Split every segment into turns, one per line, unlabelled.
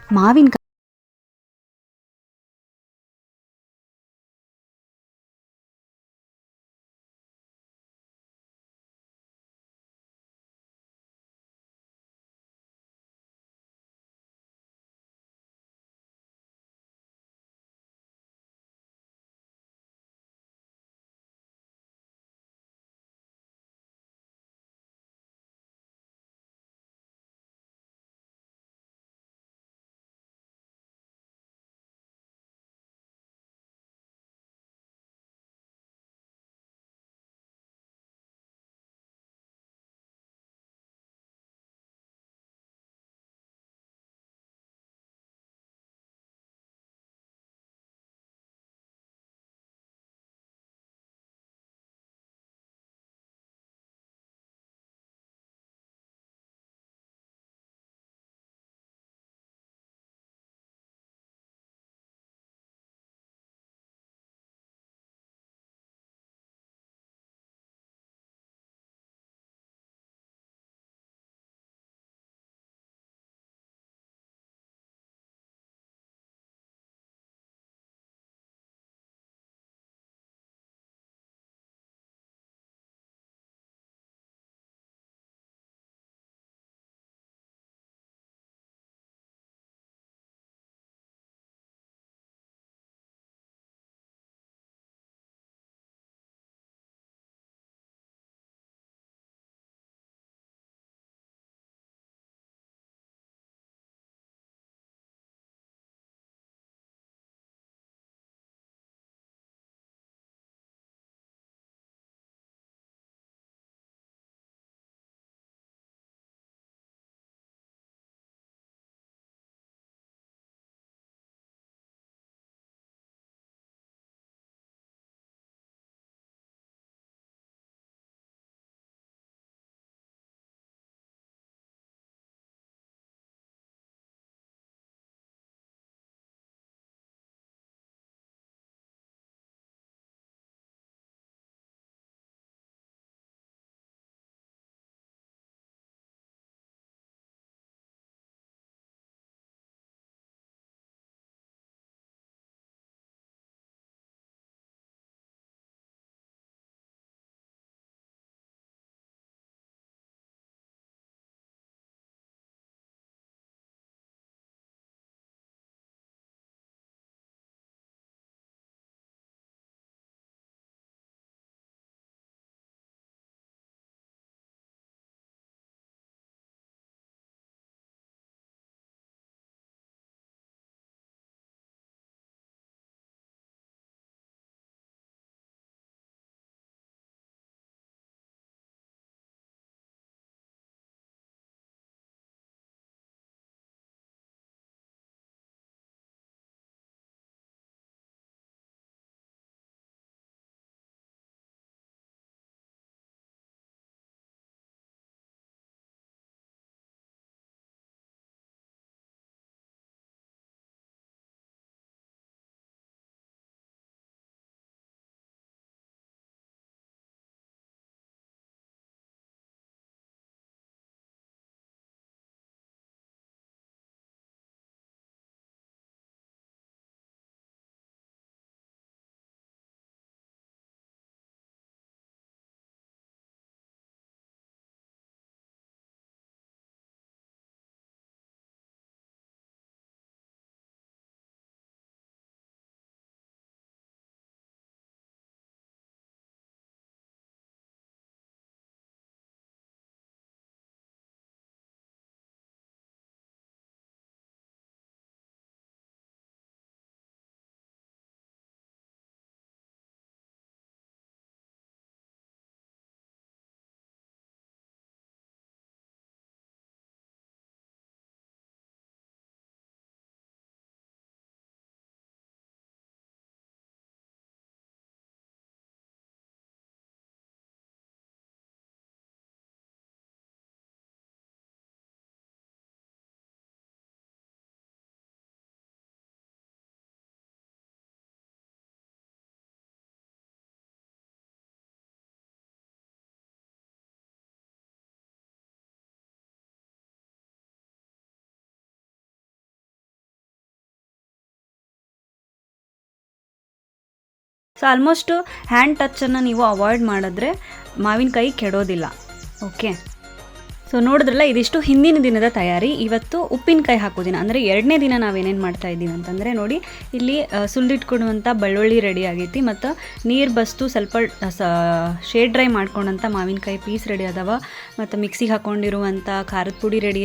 ಮಾವಿನ so almost hand ಟಚ್ಚನ್ನು ನೀವು avoid ಮಾಡಿದ್ರೆ ಮಾವಿನಕಾಯಿ ಕೆಡೋದಿಲ್ಲ. ಓಕೆ, ಸೊ ನೋಡಿದ್ರಲ್ಲ, ಇದಿಷ್ಟು ಹಿಂದಿನ ದಿನದ ತಯಾರಿ. ಇವತ್ತು ಉಪ್ಪಿನಕಾಯಿ ಹಾಕೋದಿನ, ಅಂದರೆ 2ನೇ ದಿನ ನಾವೇನೇನು ಮಾಡ್ತಾ ಇದ್ದೀವಿ ಅಂತಂದರೆ ನೋಡಿ, ಇಲ್ಲಿ ಸುಲಿದಿಟ್ಕೊಡುವಂಥ ಬೆಳ್ಳುಳ್ಳಿ ರೆಡಿ ಆಗೈತಿ, ಮತ್ತು ನೀರು ಬಸ್ತು ಸ್ವಲ್ಪ ಶೇಡ್ ಡ್ರೈ ಮಾಡ್ಕೊಂಡಂಥ ಮಾವಿನಕಾಯಿ ಪೀಸ್ ರೆಡಿ ಅದಾವ, ಮತ್ತು ಮಿಕ್ಸಿಗೆ ಹಾಕ್ಕೊಂಡಿರುವಂಥ ಖಾರದ ಪುಡಿ ರೆಡಿ.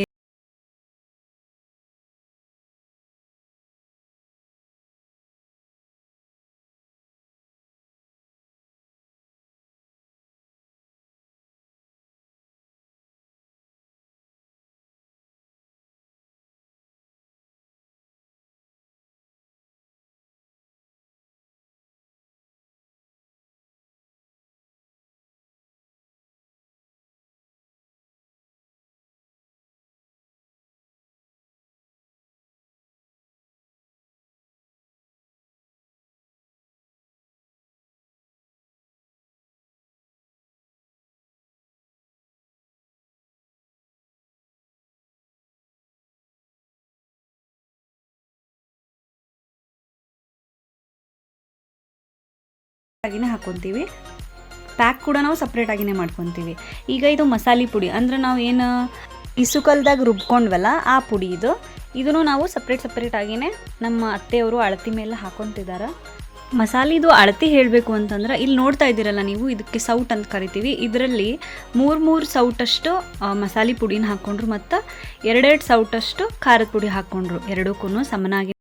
ಆಗಿನೇ ಹಾಕ್ಕೊತೀವಿ. ಪ್ಯಾಕ್ ಕೂಡ ನಾವು ಸಪ್ರೇಟಾಗಿಯೇ ಮಾಡ್ಕೊತೀವಿ. ಈಗ ಇದು ಮಸಾಲೆ ಪುಡಿ, ಅಂದರೆ ನಾವು ಏನು ಇಸುಕಲ್ದಾಗ ರುಬ್ಕೊಂಡ್ವಲ್ಲ ಆ ಪುಡಿ ಇದನ್ನು ನಾವು ಸಪ್ರೇಟಾಗಿಯೇ ನಮ್ಮ ಅತ್ತೆಯವರು ಅಳತಿ ಮೇಲೆ ಹಾಕ್ಕೊತಿದ್ದಾರೆ. ಮಸಾಲಿದು ಅಳತಿ ಹೇಳಬೇಕು ಅಂತಂದ್ರೆ ಇಲ್ಲಿ ನೋಡ್ತಾ ಇದ್ದೀರಲ್ಲ ನೀವು, ಇದಕ್ಕೆ ಸೌಟ್ ಅಂತ ಕರಿತೀವಿ. ಇದರಲ್ಲಿ 3 ಸೌಟಷ್ಟು ಮಸಾಲೆ ಪುಡಿನ ಹಾಕ್ಕೊಂಡ್ರು, ಮತ್ತು 2 ಸೌಟಷ್ಟು ಖಾರದ ಪುಡಿ ಹಾಕ್ಕೊಂಡ್ರು. ಎರಡಕ್ಕೂ ಸಮನಾಗಿ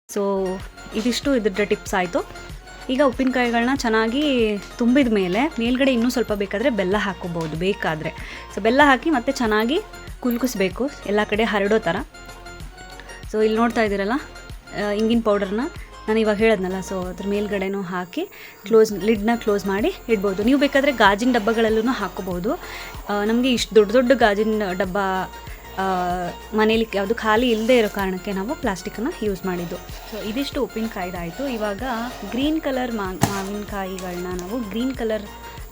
ಸೊ ಇದಿಷ್ಟು ಇದ್ರ ಟಿಪ್ಸ್ ಆಯಿತು. ಈಗ ಉಪ್ಪಿನಕಾಯಿಗಳನ್ನ ಚೆನ್ನಾಗಿ ತುಂಬಿದ ಮೇಲೆ ಮೇಲ್ಗಡೆ ಇನ್ನೂ ಸ್ವಲ್ಪ ಬೇಕಾದರೆ ಬೆಲ್ಲ ಹಾಕೋಬೋದು ಬೇಕಾದರೆ. ಸೊ ಬೆಲ್ಲ ಹಾಕಿ ಮತ್ತೆ ಚೆನ್ನಾಗಿ ಕುಲ್ಕಿಸ್ಬೇಕು, ಎಲ್ಲ ಕಡೆ ಹರಡೋ ಥರ. ಸೊ ಇಲ್ಲಿ ನೋಡ್ತಾ ಇದ್ದೀರಲ್ಲ, ಇಂಗಿನ ಪೌಡರ್ನ ನಾನು ಇವಾಗ ಹೇಳಿದ್ನಲ್ಲ, ಸೊ ಅದ್ರ ಮೇಲ್ಗಡೆನೂ ಹಾಕಿ ಲಿಡ್ನ ಕ್ಲೋಸ್ ಮಾಡಿ ಇಡ್ಬೋದು. ನೀವು ಬೇಕಾದರೆ ಗಾಜಿನ ಡಬ್ಬಗಳಲ್ಲೂ ಹಾಕೋಬೋದು. ನಮಗೆ ಇಷ್ಟು ದೊಡ್ಡ ಗಾಜಿನ ಡಬ್ಬ ಮನೇಲಿ ಯಾವುದು ಖಾಲಿ ಇಲ್ಲದೆ ಇರೋ ಕಾರಣಕ್ಕೆ ನಾವು ಪ್ಲಾಸ್ಟಿಕನ್ನು ಯೂಸ್ ಮಾಡಿದ್ದು. ಸೊ ಇದಿಷ್ಟು ಉಪ್ಪಿನಕಾಯಿದಾಯಿತು. ಇವಾಗ ಗ್ರೀನ್ ಕಲರ್ ಮಾವಿನಕಾಯಿಗಳನ್ನ ನಾವು ಗ್ರೀನ್ ಕಲರ್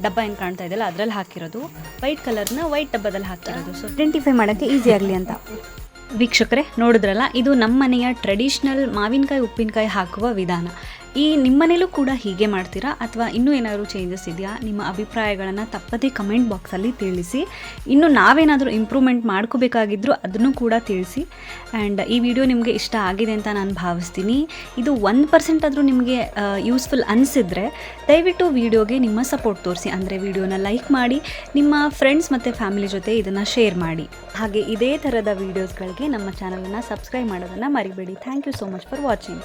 ಡಬ್ಬ ಏನು ಕಾಣ್ತಾ ಇದೆಯಲ್ಲ ಅದರಲ್ಲಿ ಹಾಕಿರೋದು, ವೈಟ್ ಕಲರ್ನ ವೈಟ್ ಡಬ್ಬದಲ್ಲಿ ಹಾಕಿರೋದು. ಸೊ ಐಡೆಂಟಿಫೈ ಮಾಡೋಕ್ಕೆ ಈಸಿ ಆಗಲಿ ಅಂತ. ವೀಕ್ಷಕರೇ ನೋಡಿದ್ರಲ್ಲ, ಇದು ನಮ್ಮ ಮನೆಯ ಟ್ರೆಡಿಷ್ನಲ್ ಮಾವಿನಕಾಯಿ ಉಪ್ಪಿನಕಾಯಿ ಹಾಕುವ ವಿಧಾನ. ನಿಮ್ಮನೇಲೂ ಕೂಡ ಹೀಗೆ ಮಾಡ್ತೀರಾ ಅಥವಾ ಇನ್ನೂ ಏನಾದರೂ ಚೇಂಜಸ್ ಇದೆಯಾ? ನಿಮ್ಮ ಅಭಿಪ್ರಾಯಗಳನ್ನು ತಪ್ಪದೇ ಕಮೆಂಟ್ ಬಾಕ್ಸಲ್ಲಿ ತಿಳಿಸಿ. ಇನ್ನು ನಾವೇನಾದರೂ ಇಂಪ್ರೂವ್ಮೆಂಟ್ ಮಾಡ್ಕೋಬೇಕಾಗಿದ್ದರೂ ಅದನ್ನು ಕೂಡ ತಿಳಿಸಿ. ಆ್ಯಂಡ್ ಈ ವಿಡಿಯೋ ನಿಮಗೆ ಇಷ್ಟ ಆಗಿದೆ ಅಂತ ನಾನು ಭಾವಿಸ್ತೀನಿ. ಇದು 1% ಆದರೂ ನಿಮಗೆ ಯೂಸ್ಫುಲ್ ಅನಿಸಿದರೆ ದಯವಿಟ್ಟು ವಿಡಿಯೋಗೆ ನಿಮ್ಮ ಸಪೋರ್ಟ್ ತೋರಿಸಿ. ಅಂದರೆ ವಿಡಿಯೋನ ಲೈಕ್ ಮಾಡಿ, ನಿಮ್ಮ ಫ್ರೆಂಡ್ಸ್ ಮತ್ತು ಫ್ಯಾಮಿಲಿ ಜೊತೆ ಇದನ್ನು ಶೇರ್ ಮಾಡಿ. ಹಾಗೆ ಇದೇ ಥರದ ವೀಡಿಯೋಸ್ಗಳಿಗೆ ನಮ್ಮ ಚಾನಲನ್ನು ಸಬ್ಸ್ಕ್ರೈಬ್ ಮಾಡೋದನ್ನು ಮರಿಬೇಡಿ. Thank you so much for watching.